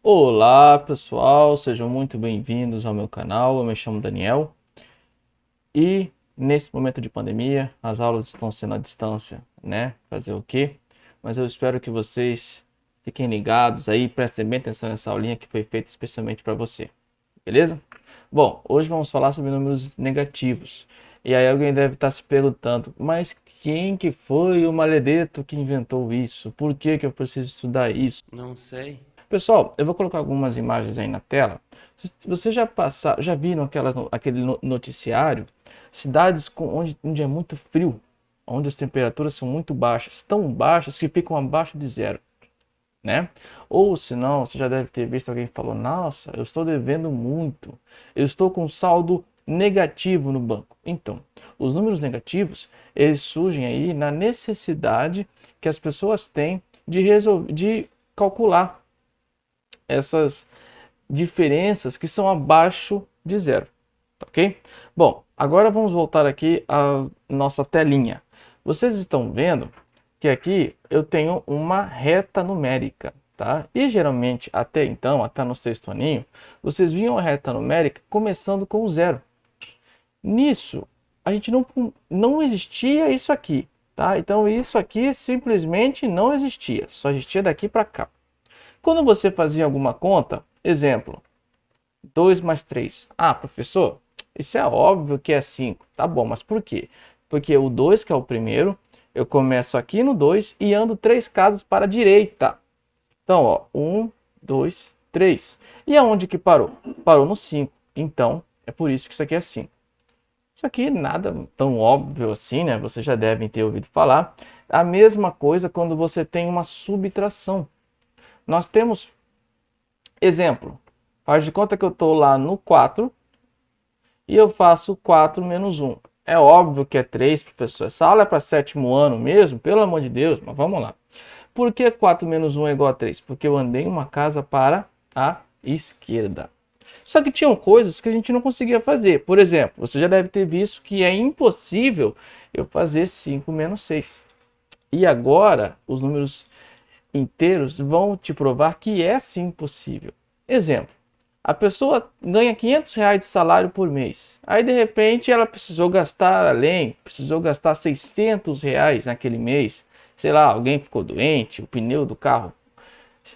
Olá pessoal, sejam muito bem-vindos ao meu canal. Eu me chamo Daniel e nesse momento de pandemia as aulas estão sendo à distância, né? Fazer o quê? Mas eu espero que vocês fiquem ligados aí, prestem bem atenção nessa aulinha que foi feita especialmente para você, beleza? Bom, hoje vamos falar sobre números negativos. E aí alguém deve estar se perguntando, mas quem que foi o maledeto que inventou isso? Por que que eu preciso estudar isso? Não sei. Pessoal, eu vou colocar algumas imagens aí na tela. Você já viram aquele noticiário? Cidades onde é muito frio, onde as temperaturas são muito baixas, tão baixas que ficam abaixo de zero, né? Ou se não, você já deve ter visto alguém que falou: Nossa, eu estou devendo muito, eu estou com saldo negativo no banco. Então, os números negativos, eles surgem aí na necessidade que as pessoas têm de calcular essas diferenças que são abaixo de zero, tá ok? Bom, agora vamos voltar aqui à nossa telinha. Vocês estão vendo que aqui eu tenho uma reta numérica, tá? E geralmente, até então, até no sexto aninho, vocês viam a reta numérica começando com o zero. Nisso, a gente não existia isso aqui, tá? Então isso aqui simplesmente não existia, só existia daqui para cá. Quando você fazia alguma conta, exemplo, 2 mais 3. Ah, professor, isso é óbvio que é 5. Tá bom, mas por quê? Porque o 2, que é o primeiro, eu começo aqui no 2 e ando 3 casas para a direita. Então, ó, 1, 2, 3. E aonde que parou? Parou no 5. Então, é por isso que isso aqui é 5. Isso aqui nada tão óbvio assim, né? Vocês já devem ter ouvido falar. A mesma coisa quando você tem uma subtração. Nós temos exemplo. Faz de conta que eu estou lá no 4 e eu faço 4 menos 1. É óbvio que é 3, professor. Essa aula é para sétimo ano mesmo, pelo amor de Deus, mas vamos lá. Por que 4 menos 1 é igual a 3? Porque eu andei uma casa para a esquerda. Só que tinham coisas que a gente não conseguia fazer. Por exemplo, você já deve ter visto que é impossível eu fazer 5 menos 6. E agora, os números inteiros vão te provar que é sim possível. Exemplo, a pessoa ganha R$ 500 de salário por mês. Aí de repente ela precisou gastar além, precisou gastar R$ 600 naquele mês. Sei lá, alguém ficou doente, o pneu do carro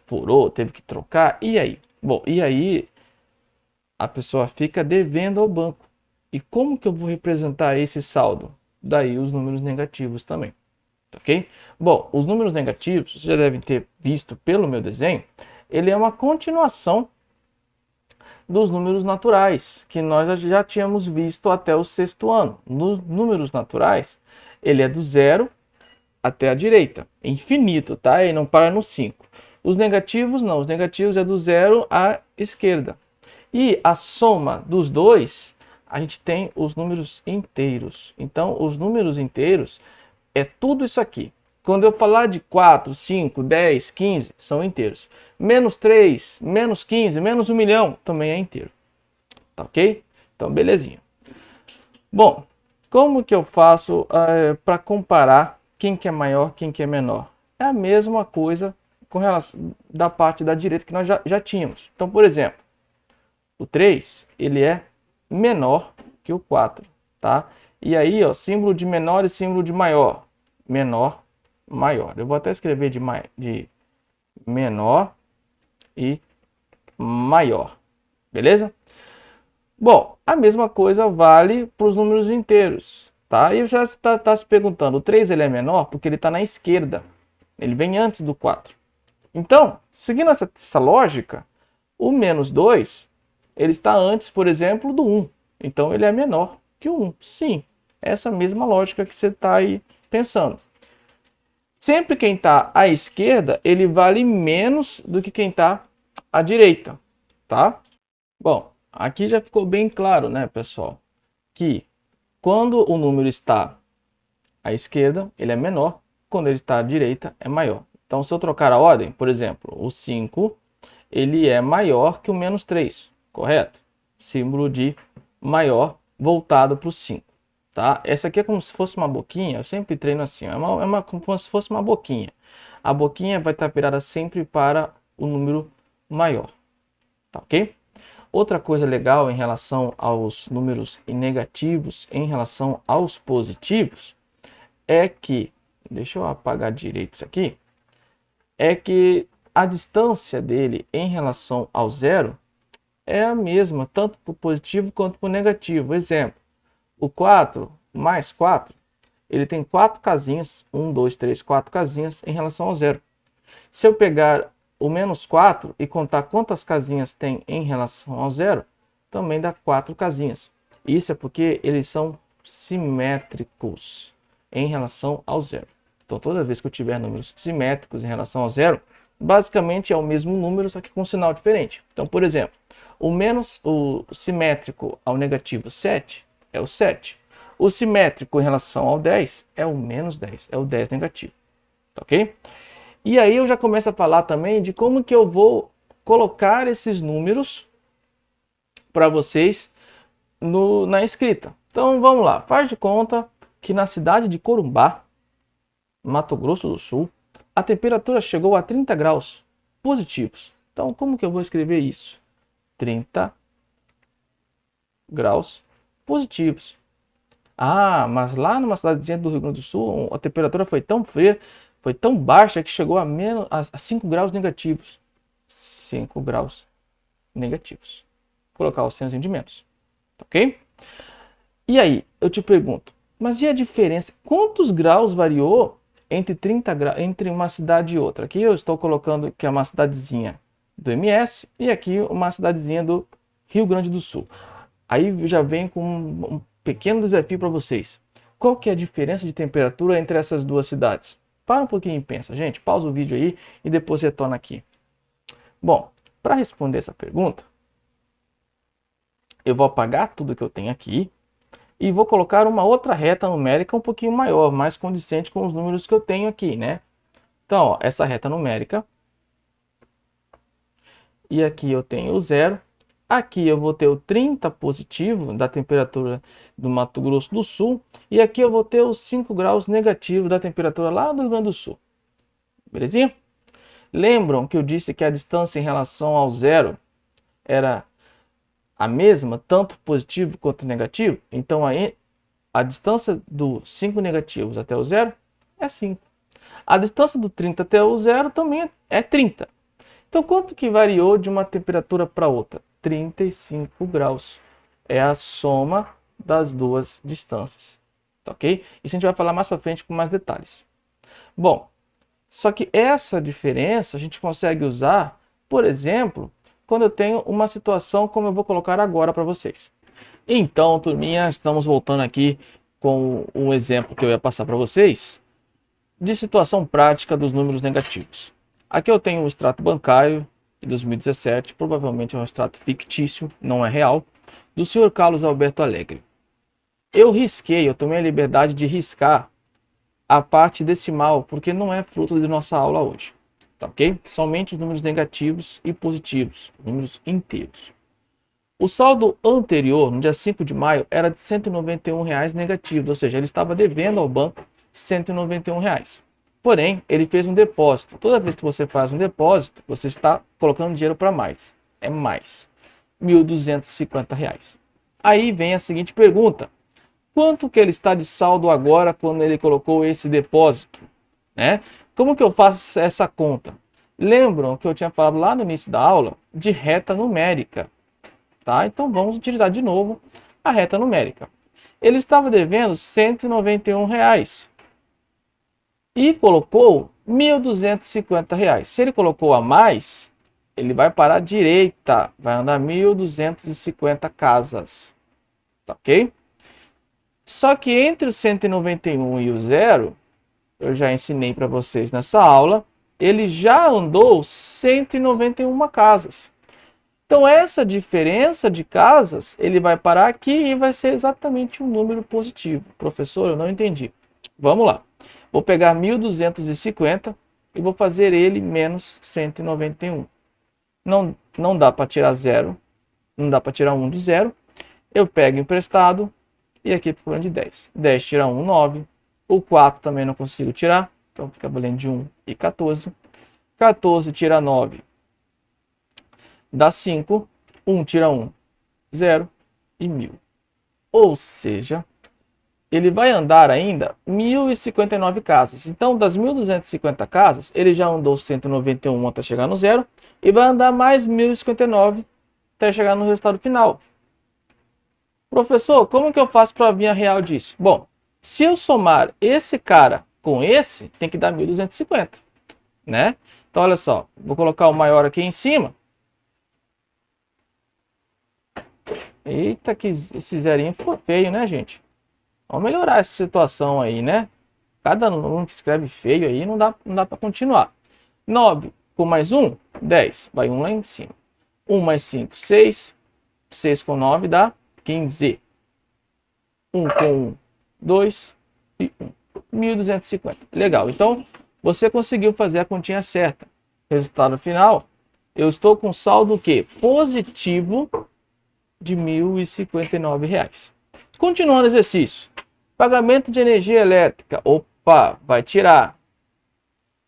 furou, teve que trocar. E aí? Bom, e aí a pessoa fica devendo ao banco. E como que eu vou representar esse saldo? Daí os números negativos também. Ok? Bom, os números negativos, vocês já devem ter visto pelo meu desenho, ele é uma continuação dos números naturais, que nós já tínhamos visto até o sexto ano. Nos números naturais, ele é do zero até a direita, é infinito, tá? Ele não para no 5. Os negativos não, os negativos é do zero à esquerda. E a soma dos dois, a gente tem os números inteiros. Então, os números inteiros é tudo isso aqui. Quando eu falar de 4, 5, 10, 15, são inteiros. Menos 3, menos 15, menos 1 milhão, também é inteiro. Tá ok? Então, belezinha. Bom, como que eu faço para comparar quem que é maior, quem que é menor? É a mesma coisa com relação da parte da direita que nós já tínhamos. Então, por exemplo, o 3, ele é menor que o 4, tá? E aí, ó, símbolo de menor e símbolo de maior. Menor, maior. Eu vou até escrever de menor e maior. Beleza? Bom, a mesma coisa vale para os números inteiros, tá? E você está se perguntando, o 3 ele é menor porque ele está na esquerda. Ele vem antes do 4. Então, seguindo essa lógica, o menos 2 ele está antes, por exemplo, do 1. Então, ele é menor que o 1. Sim, essa mesma lógica que você está aí pensando. Sempre quem está à esquerda, ele vale menos do que quem está à direita, tá? Bom, aqui já ficou bem claro, né, pessoal, que quando o número está à esquerda, ele é menor, quando ele está à direita, é maior. Então, se eu trocar a ordem, por exemplo, o 5, ele é maior que o menos 3, correto? Símbolo de maior voltado para o 5. Tá? Essa aqui é como se fosse uma boquinha, eu sempre treino assim, como se fosse uma boquinha. A boquinha vai estar virada sempre para o número maior. Tá ok? Outra coisa legal em relação aos números negativos, em relação aos positivos, é que, deixa eu apagar direito isso aqui, é que a distância dele em relação ao zero é a mesma, tanto para o positivo quanto para o negativo. Exemplo, o 4 mais 4, ele tem 4 casinhas, 1, 2, 3, 4 casinhas em relação ao zero. Se eu pegar o menos 4 e contar quantas casinhas tem em relação ao zero, também dá 4 casinhas. Isso é porque eles são simétricos em relação ao zero. Então, toda vez que eu tiver números simétricos em relação ao zero, basicamente é o mesmo número, só que com um sinal diferente. Então, por exemplo, o simétrico ao negativo 7 é o 7. O simétrico em relação ao 10 é o menos 10, é o 10 negativo. Tá ok? E aí eu já começo a falar também de como que eu vou colocar esses números para vocês na escrita. Então vamos lá, faz de conta que na cidade de Corumbá, Mato Grosso do Sul, a temperatura chegou a 30 graus positivos. Então como que eu vou escrever isso? 30 graus positivos. Ah, mas lá numa cidadezinha do Rio Grande do Sul, a temperatura foi tão fria, foi tão baixa que chegou a 5 graus negativos. 5 graus negativos. Vou colocar o senhozinho de menos. Ok? E aí, eu te pergunto, mas e a diferença? Quantos graus variou entre 30 graus, entre uma cidade e outra? Aqui eu estou colocando que é uma cidadezinha do MS e aqui uma cidadezinha do Rio Grande do Sul. Aí eu já venho com um pequeno desafio para vocês. Qual que é a diferença de temperatura entre essas duas cidades? Para um pouquinho e pensa, gente. Pausa o vídeo aí e depois retorna aqui. Bom, para responder essa pergunta, eu vou apagar tudo que eu tenho aqui e vou colocar uma outra reta numérica um pouquinho maior, mais condizente com os números que eu tenho aqui, né? Então, ó, essa reta numérica. E aqui eu tenho o 0. Aqui eu vou ter o 30 positivo da temperatura do Mato Grosso do Sul. E aqui eu vou ter os 5 graus negativo da temperatura lá do Rio Grande do Sul. Belezinha? Lembram que eu disse que a distância em relação ao zero era a mesma, tanto positivo quanto negativo? Então aí a distância dos 5 negativos até o zero é 5. A distância do 30 até o zero também é 30. Então quanto que variou de uma temperatura para outra? 35 graus. É a soma das duas distâncias. Tá ok? Isso a gente vai falar mais para frente com mais detalhes. Bom, só que essa diferença a gente consegue usar, por exemplo, quando eu tenho uma situação como eu vou colocar agora para vocês. Então, turminha, estamos voltando aqui com um exemplo que eu ia passar para vocês de situação prática dos números negativos. Aqui eu tenho o extrato bancário de 2017, provavelmente é um extrato fictício, não é real, do senhor Carlos Alberto Alegre. Eu tomei a liberdade de riscar a parte decimal, porque não é fruto de nossa aula hoje, tá ok? Somente os números negativos e positivos, números inteiros. O saldo anterior, no dia 5 de maio, era de R$ 191 negativo, ou seja, ele estava devendo ao banco R$ 191. Porém, ele fez um depósito. Toda vez que você faz um depósito, você está colocando dinheiro para mais. É mais. R$ 1.250. Aí vem a seguinte pergunta. Quanto que ele está de saldo agora quando ele colocou esse depósito? Né? Como que eu faço essa conta? Lembram que eu tinha falado lá no início da aula de reta numérica. Tá? Então vamos utilizar de novo a reta numérica. Ele estava devendo R$ 191 e colocou R$ 1.250. Se ele colocou a mais, ele vai para a direita, vai andar 1.250 casas. Tá ok? Só que entre o 191 e o zero, eu já ensinei para vocês nessa aula, ele já andou 191 casas. Então essa diferença de casas, ele vai parar aqui e vai ser exatamente um número positivo. Professor, eu não entendi. Vamos lá. Vou pegar 1.250 e vou fazer ele menos 191. Não dá para tirar zero, não dá para tirar 1 do zero. Eu pego emprestado. E aqui fica valendo de 10. 10 tira 1, 9. O 4 também não consigo tirar. Então fica valendo de 1 e 14. 14 tira 9. dá 5, 1 tira 1, 0 e 1000. Ou seja, ele vai andar ainda 1059 casas. Então, das 1250 casas, ele já andou 191 até chegar no zero e vai andar mais 1059 até chegar no resultado final. Professor, como que eu faço para vir a real disso? Bom, se eu somar esse cara com esse, tem que dar 1250, né? Então, olha só, vou colocar o maior aqui em cima. Eita, que esse zerinho ficou feio, né, gente? Vamos melhorar essa situação aí, né? Cada aluno que escreve feio aí não dá para continuar. 9 com mais 1, 10. Vai 1 lá em cima. 1 mais 5, 6. 6 com 9 dá 15. 1 com 1, 2 e 1. 1250. Legal. Então, você conseguiu fazer a continha certa. Resultado final, eu estou com saldo o quê? Positivo de R$ 1.059. Continuando o exercício. Pagamento de energia elétrica. Opa, vai tirar.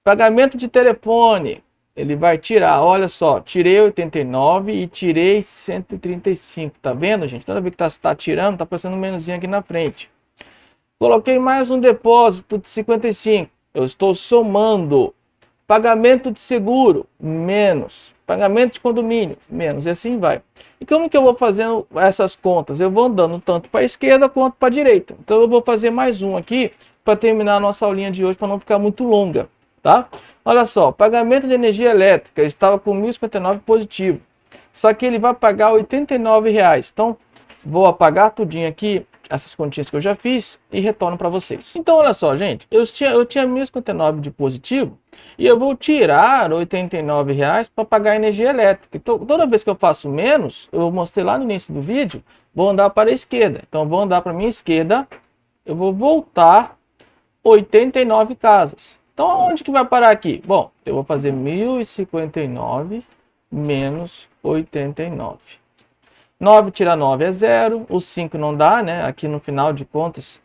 Pagamento de telefone. Ele vai tirar. Olha só, tirei 89 e tirei 135. Tá vendo, gente? Toda vez que está tirando, tá aparecendo um menuzinho aqui na frente. Coloquei mais um depósito de 55. Eu estou somando. Pagamento de seguro, menos. Pagamento de condomínio, menos. E assim vai. E como que eu vou fazendo essas contas? Eu vou andando tanto para a esquerda quanto para a direita. Então eu vou fazer mais um aqui para terminar a nossa aulinha de hoje, para não ficar muito longa, tá? Olha só, pagamento de energia elétrica, estava com 1.059 positivo. Só que ele vai pagar R$ 89. Então, vou apagar tudinho aqui, essas continhas que eu já fiz, e retorno para vocês. Então, olha só, gente, eu tinha 1.059 de positivo, e eu vou tirar R$ 89 para pagar a energia elétrica. Então, toda vez que eu faço menos, eu mostrei lá no início do vídeo, vou andar para a esquerda. Então, eu vou andar para a minha esquerda, eu vou voltar 89 casas. Então, aonde que vai parar aqui? Bom, eu vou fazer 1.059 menos 89. 9 tirar 9 é 0, o 5 não dá, né? Aqui no final de contas,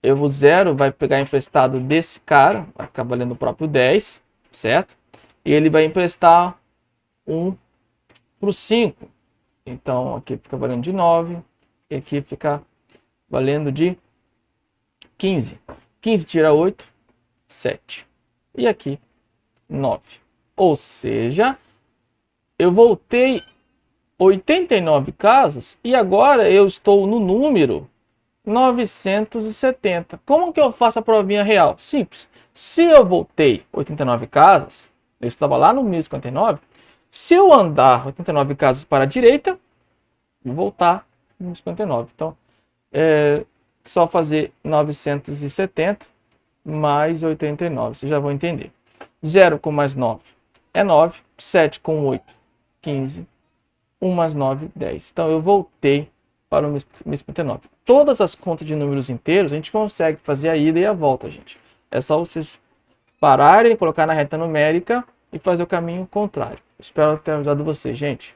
o 0 vai pegar emprestado desse cara, vai ficar valendo o próprio 10, certo? E ele vai emprestar 1 para o 5. Então, aqui fica valendo de 9, e aqui fica valendo de 15. 15 tira 8, 7. E aqui, 9. Ou seja, eu voltei 89 casas e agora eu estou no número 970. Como que eu faço a provinha real? Simples. Se eu voltei 89 casas, eu estava lá no 1059. Se eu andar 89 casas para a direita, vou voltar no 1059. Então, é só fazer 970 mais 89. Vocês já vão entender. 0 com mais 9 é 9. 7 com 8, 15. 1 mais 9, 10. Então, eu voltei para o 1059. Todas as contas de números inteiros, a gente consegue fazer a ida e a volta, gente. É só vocês pararem, colocar na reta numérica e fazer o caminho contrário. Espero ter ajudado vocês, gente.